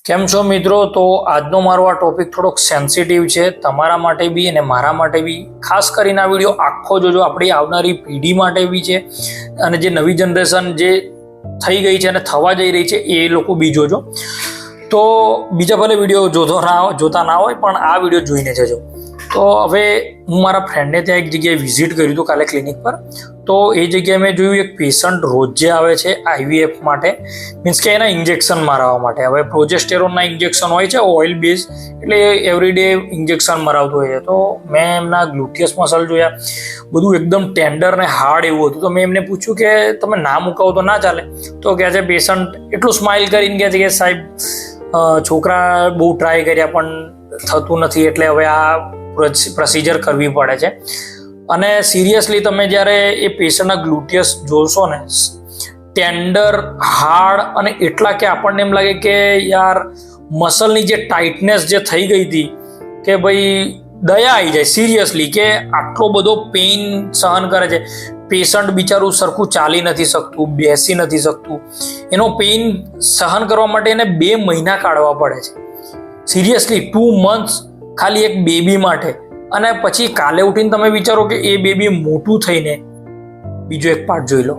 કેમ છો મિત્રો? તો આજનો મારો આ ટોપિક થોડોક સેન્સિટિવ છે તમારા માટે બી અને મારા માટે બી. ખાસ કરીને આ વિડીયો આખો જોજો, આપણી આવનારી પેઢી માટે બી છે અને જે નવી જનરેશન જે થઈ ગઈ છે અને થવા જઈ રહી છે એ લોકો બી જોજો. તો બીજા ભલે વિડીયો જોતા ના હોય પણ આ વિડીયો જોઈને જજો. તો હવે હું મારા ફ્રેન્ડને ત્યાં એક જગ્યાએ વિઝિટ કર્યું હતું કાલે ક્લિનિક પર. તો એ જગ્યાએ મેં જોયું એક પેશન્ટ રોજ જે આવે છે આઈવીએફ માટે, મીન્સ કે એના ઇન્જેક્શન મરાવવા માટે. હવે પ્રોજેસ્ટેરોનના ઇન્જેક્શન હોય છે ઓઇલ બેઝ, એટલે એવરીડે ઇન્જેક્શન મરાવતું હોય છે. તો મેં એમના ગ્લુટિયસ મસલ જોયા, બધું એકદમ ટેન્ડર ને હાર્ડ એવું હતું. તો મેં એમને પૂછ્યું કે તમે ના મુકાવો તો ના ચાલે? તો કહે છે પેશન્ટ એટલું સ્માઇલ કરીને કહે છે કે સાહેબ છોકરા બહુ ટ્રાય કર્યા પણ થતું નથી, એટલે હવે આ પ્રોસિજર કરવી પડે છે. અને સિરિયસલી તમે જ્યારે એ પેશન્ટના ગ્લુટિયસ જોશો ને, ટેન્ડર હાર્ડ અને એટલા કે આપણને એમ લાગે કે યાર મસલની જે ટાઇટનેસ જે થઈ ગઈ હતી કે ભાઈ દયા આવી જાય સિરિયસલી, કે આટલો બધો પેઇન સહન કરે છે. પેશન્ટ બિચારું સરખું ચાલી નથી શકતું, બેસી નથી શકતું. એનો પેઇન સહન કરવા માટે એને 2 મહિના કાઢવા પડે છે. સિરિયસલી 2 months ખાલી એક બેબી માટે. અને પછી કાલે ઉઠીને તમે વિચારો કે એ બેબી મોટું થઈને બીજો એક પાર્ટ જોઈ લો.